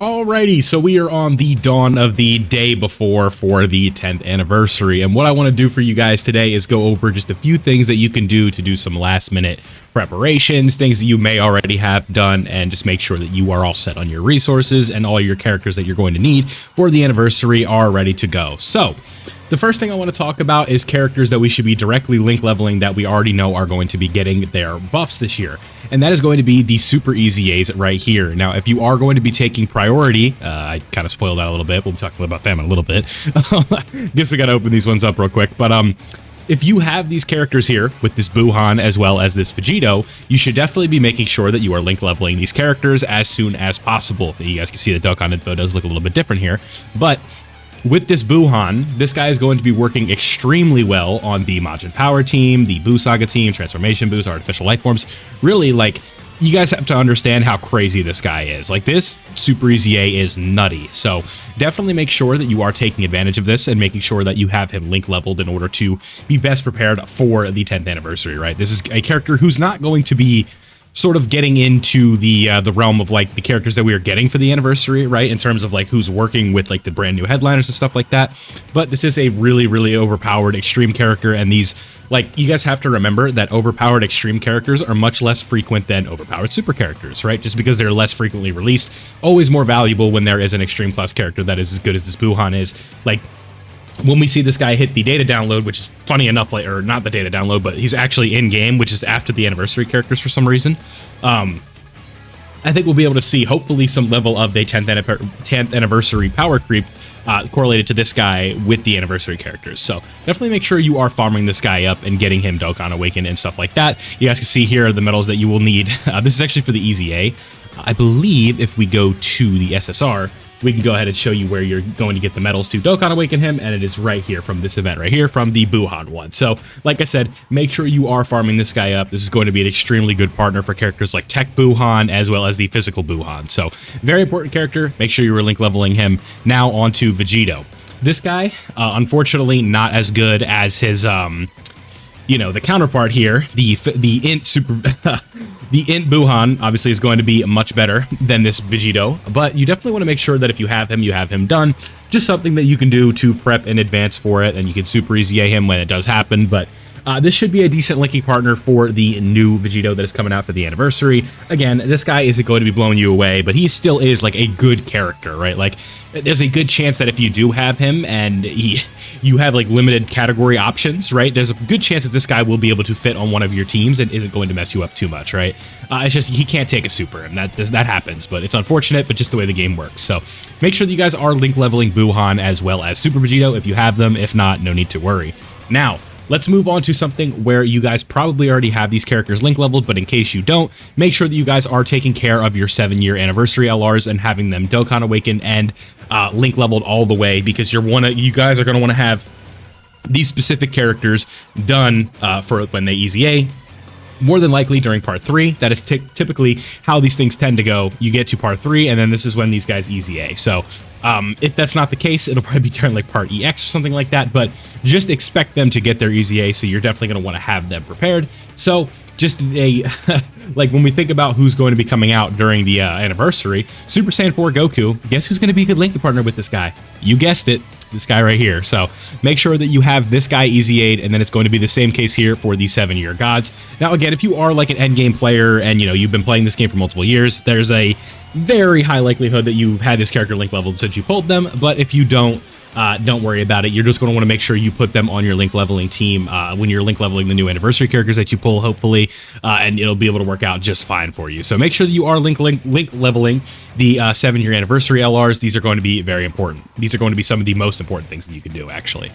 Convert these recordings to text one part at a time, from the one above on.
Alrighty, so we are on the dawn of the day before for the 10th anniversary, and what I want to do for you guys today is go over just a few things that you can do to do some last minute preparations, things that you may already have done, and just make sure that you are all set on your resources and all your characters that you're going to need for the anniversary are ready to go. So the first thing I want to talk about is characters that we should be directly link leveling that we already know are going to be getting their buffs this year. And that is going to be the super easy A's right here. Now, if you are going to be taking priority, I kind of spoiled that a little bit. We'll be talking about them in a little bit. Guess we got to open these ones up real quick. But if you have these characters here with this Buhan as well as this Vegito, you should definitely be making sure that you are link leveling these characters as soon as possible. You guys can see the Dokkan info does look a little bit different here. But with this Buhan, this guy is going to be working extremely well on the Majin Power team, the Buu Saga team, Transformation Boost, Artificial Life Forms. Really, like, you guys have to understand how crazy this guy is. Like, this Super Easy A is nutty. So definitely make sure that you are taking advantage of this and making sure that you have him link leveled in order to be best prepared for the 10th anniversary, right? This is a character who's not going to be sort of getting into the realm of like the characters that we are getting for the anniversary, right? In terms of like who's working with like the brand new headliners and stuff like that. But this is a really, really overpowered extreme character, and these, like, you guys have to remember that overpowered extreme characters are much less frequent than overpowered super characters, right? Just because they're less frequently released, always more valuable when there is an extreme class character that is as good as this Buhan is. Like, when we see this guy hit the data download, which is funny enough, like, or not the data download, but he's actually in game, which is after the anniversary characters for some reason. I think we'll be able to see hopefully some level of the 10th anniversary power creep correlated to this guy with the anniversary characters. So definitely make sure you are farming this guy up and getting him Dokkan Awakened and stuff like that. You guys can see here the medals that you will need. This is actually for the Easy A. I believe if we go to the SSR, we can go ahead and show you where you're going to get the medals to Dokkan Awaken him, and it is right here from this event right here from the Buhan one. So, like I said, make sure you are farming this guy up. This is going to be an extremely good partner for characters like Tech Buhan as well as the physical Buhan. So, very important character. Make sure you are link leveling him. Now on to Vegito. This guy, unfortunately, not as good as his, the counterpart here, the Int Super... The Int Buhan obviously is going to be much better than this Vegito, but you definitely want to make sure that if you have him done. Just something that you can do to prep in advance for it, and you can super easy A him when it does happen. But this should be a decent linking partner for the new Vegito that is coming out for the anniversary. Again, this guy isn't going to be blowing you away, but he still is like a good character, right? Like, there's a good chance that if you do have him and you have like limited category options, right? There's a good chance that this guy will be able to fit on one of your teams and isn't going to mess you up too much, right? It's just he can't take a super, and that happens, but it's unfortunate, but just the way the game works. So make sure that you guys are link leveling Buhan as well as Super Vegito if you have them. If not, no need to worry. Now, let's move on to something where you guys probably already have these characters link leveled, but in case you don't, make sure that you guys are taking care of your 7-year anniversary LRs and having them Dokkan Awakened and link leveled all the way, because you guys are going to want to have these specific characters done for when they Easy A. More than likely during part 3. That is typically how these things tend to go. You get to part 3, and then this is when these guys Easy A. So if that's not the case, it'll probably be during like part EX or something like that, but just expect them to get their Easy A, so you're definitely going to want to have them prepared. So just like when we think about who's going to be coming out during the anniversary, Super Saiyan 4 Goku, guess who's going to be a good link partner with this guy? You guessed it. This guy right here. So make sure that you have this guy Easy Aid, and then it's going to be the same case here for the 7-year gods. Now, again, if you are like an endgame player and you've been playing this game for multiple years, there's a very high likelihood that you've had this character link leveled since you pulled them. But if you don't worry about it. You're just going to want to make sure you put them on your link leveling team when you're link leveling the new anniversary characters that you pull, hopefully, and it'll be able to work out just fine for you. So make sure that you are link leveling the 7-year anniversary LRs. These are going to be very important. These are going to be some of the most important things that you can do, actually.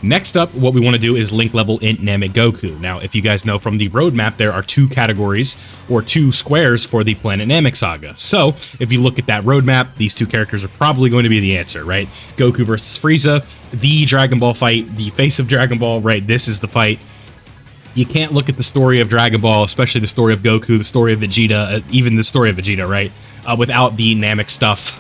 Next up, what we want to do is link level Int Namek Goku. Now, if you guys know from the roadmap, there are 2 categories or 2 squares for the Planet Namek saga. So, if you look at that roadmap, these 2 characters are probably going to be the answer, right? Goku versus Frieza, the Dragon Ball fight, the face of Dragon Ball, right? This is the fight. You can't look at the story of Dragon Ball, especially the story of Goku, the story of Vegeta, even the story of Vegeta, right? Without the Namek stuff,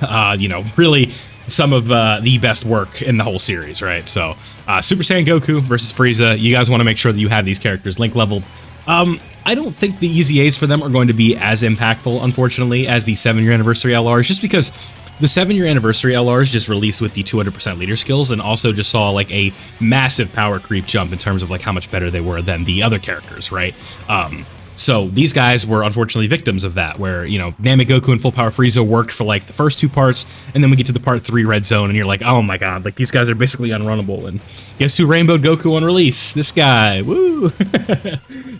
really some of the best work in the whole series, right? So, Super Saiyan Goku versus Frieza, you guys want to make sure that you have these characters link leveled. I don't think the Easy A's for them are going to be as impactful, unfortunately, as the 7-year anniversary LRs, just because the 7-year anniversary LRs just released with the 200% leader skills, and also just saw like a massive power creep jump in terms of like how much better they were than the other characters, right? So these guys were unfortunately victims of that, where, you know, Namek Goku and Full Power Frieza worked for like the first 2 parts, and then we get to the part 3 Red Zone, and you're like, oh my god, like these guys are basically unrunnable. And guess who rainbowed Goku on release? This guy, woo!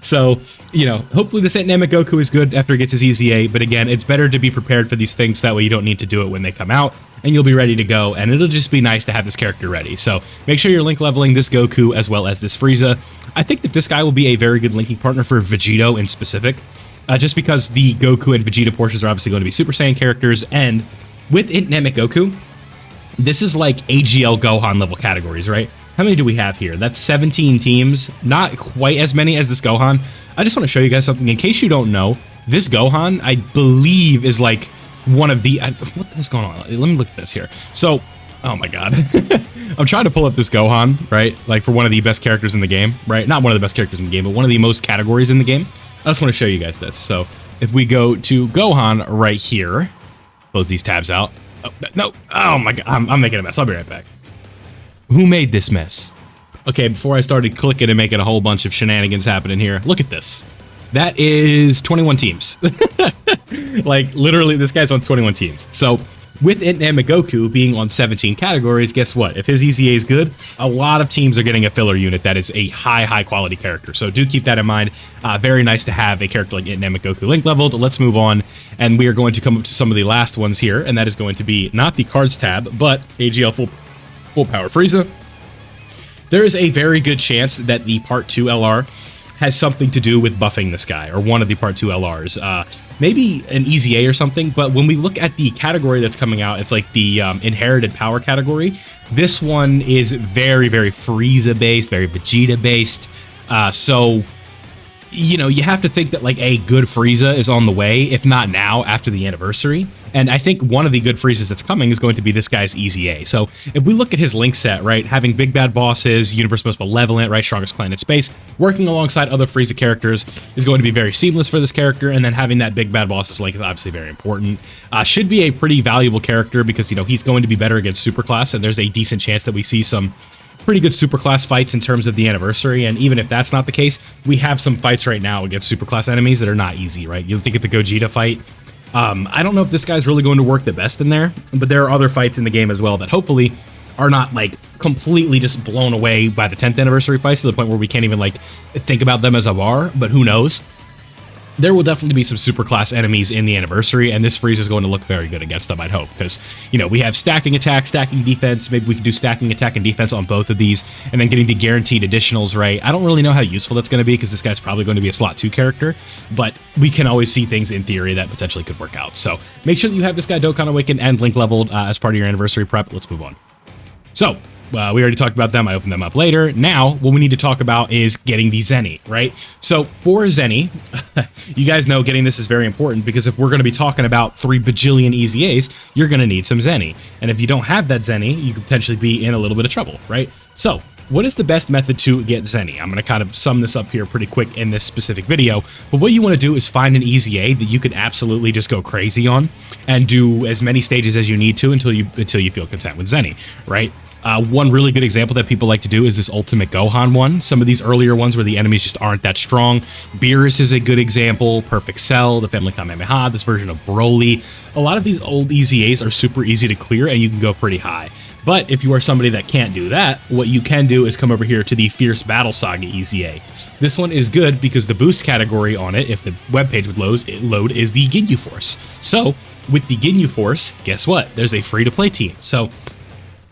So, you know, hopefully this Namek Goku is good after he gets his EZA, but again, it's better to be prepared for these things, that way you don't need to do it when they come out, and you'll be ready to go, and it'll just be nice to have this character ready. So make sure you're link leveling this Goku as well as this Frieza. I think that this guy will be a very good linking partner for Vegito in specific, just because the Goku and Vegeta portions are obviously going to be Super Saiyan characters, and with Namek Goku, this is like AGL Gohan level categories, right? How many do we have here? That's 17 teams, not quite as many as this Gohan. I just want to show you guys something. In case you don't know, this Gohan, I believe, is like one of the... what the hell's going on? Let me look at this here. So, oh my god. I'm trying to pull up this Gohan, right? Like for one of the best characters in the game, right? Not one of the best characters in the game, but one of the most categories in the game. I just want to show you guys this. So if we go to Gohan right here, close these tabs out. Oh, no. Oh my god. I'm making a mess. I'll be right back. Who made this mess? Okay, before I started clicking and making a whole bunch of shenanigans happening here, look at this. That is 21 teams. Like, literally, this guy's on 21 teams. So, with Namek Goku being on 17 categories, guess what? If his EZA is good, a lot of teams are getting a filler unit that is a high quality character. So do keep that in mind. Very nice to have a character like Namek Goku link leveled. Let's move on, and we are going to come up to some of the last ones here, and that is going to be not the cards tab, but AGL Full Power Frieza. There is a very good chance that the Part 2 LR has something to do with buffing this guy, or one of the Part 2 LRs. Maybe an EZA or something, but when we look at the category that's coming out, it's like the inherited power category. This one is very Frieza-based, very Vegeta-based. So, you know, you have to think that like a good Frieza is on the way, if not now, after the anniversary. And I think one of the good Friezas that's coming is going to be this guy's EZA. So if we look at his link set, right, having big bad bosses, universe most malevolent, right, strongest clan in space, working alongside other Frieza characters is going to be very seamless for this character, and then having that big bad bosses link is obviously very important. Should be a pretty valuable character because, you know, he's going to be better against Superclass, and there's a decent chance that we see some pretty good Superclass fights in terms of the anniversary. And even if that's not the case, we have some fights right now against Superclass enemies that are not easy, right? You think of the Gogeta fight. I don't know if this guy's really going to work the best in there, but there are other fights in the game as well that hopefully are not like completely just blown away by the 10th anniversary fights to the point where we can't even like think about them as a bar, but who knows? There will definitely be some super class enemies in the anniversary, and this Frieza is going to look very good against them, I'd hope, because, you know, we have stacking attack, stacking defense. Maybe we can do stacking attack and defense on both of these, and then getting the guaranteed additionals, right? I don't really know how useful that's going to be, because this guy's probably going to be a slot 2 character, but we can always see things in theory that potentially could work out. So make sure that you have this guy Dokkan Awakened and link leveled as part of your anniversary prep. Let's move on. So, we already talked about them. I opened them up later. Now, what we need to talk about is getting the Zeni, right? So, for Zeni, you guys know getting this is very important, because if we're going to be talking about 3 bajillion EZAs, you're going to need some Zeni. And if you don't have that Zeni, you could potentially be in a little bit of trouble, right? So, what is the best method to get Zeni? I'm going to kind of sum this up here pretty quick in this specific video, but what you want to do is find an EZA that you can absolutely just go crazy on and do as many stages as you need to until you feel content with Zeni, right? One really good example that people like to do is this Ultimate Gohan one. Some of these earlier ones where the enemies just aren't that strong. Beerus is a good example. Perfect Cell, the Family Kamehameha, this version of Broly. A lot of these old EZAs are super easy to clear, and you can go pretty high. But if you are somebody that can't do that, what you can do is come over here to the Fierce Battle Saga EZA. This one is good because the boost category on it, if the webpage would load, is the Ginyu Force. So with the Ginyu Force, guess what? There's a free-to-play team. So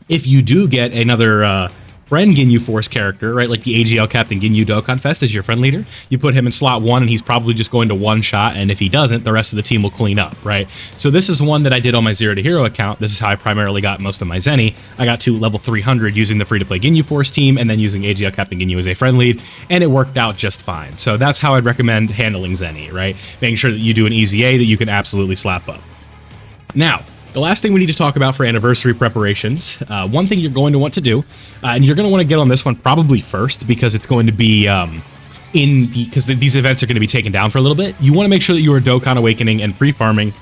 if you do get another friend Ginyu Force character, right, like the AGL Captain Ginyu Dokkan Fest as your friend leader, you put him in slot 1 and he's probably just going to one-shot, and if he doesn't, the rest of the team will clean up, right? So this is one that I did on my Zero to Hero account. This is how I primarily got most of my Zeni. I got to level 300 using the free-to-play Ginyu Force team and then using AGL Captain Ginyu as a friend lead, and it worked out just fine. So that's how I'd recommend handling Zeni, right? Making sure that you do an EZA that you can absolutely slap up. Now, the last thing we need to talk about for anniversary preparations, one thing you're going to want to do, and you're going to want to get on this one probably first because it's going to be because these events are going to be taken down for a little bit. You want to make sure that you are Dokkan Awakening and pre-farming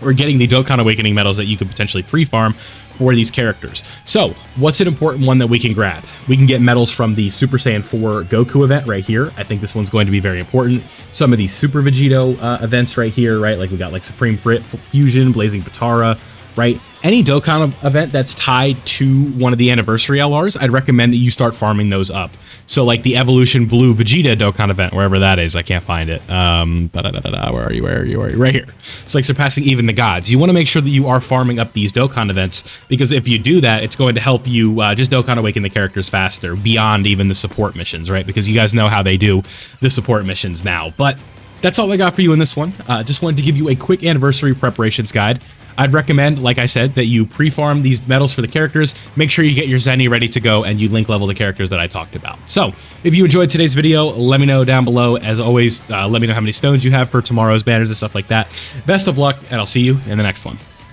or getting the Dokkan Awakening medals that you could potentially pre-farm for these characters. So, what's an important one that we can grab? We can get medals from the Super Saiyan 4 Goku event right here. I think this one's going to be very important. Some of these Super Vegito events right here, right? Like we got like Supreme Fusion, Blazing Potara, right? Any Dokkan event that's tied to one of the anniversary LRs, I'd recommend that you start farming those up. So like the Evolution Blue Vegeta Dokkan event, wherever that is, I can't find it. Where are you? Right here. It's like surpassing even the gods. You want to make sure that you are farming up these Dokkan events, because if you do that, it's going to help you just Dokkan Awaken the characters faster, beyond even the support missions, right? Because you guys know how they do the support missions now. But that's all I got for you in this one. Just wanted to give you a quick anniversary preparations guide. I'd recommend, like I said, that you pre-farm these medals for the characters. Make sure you get your Zeni ready to go and you link level the characters that I talked about. So, if you enjoyed today's video, let me know down below. As always, let me know how many stones you have for tomorrow's banners and stuff like that. Best of luck, and I'll see you in the next one.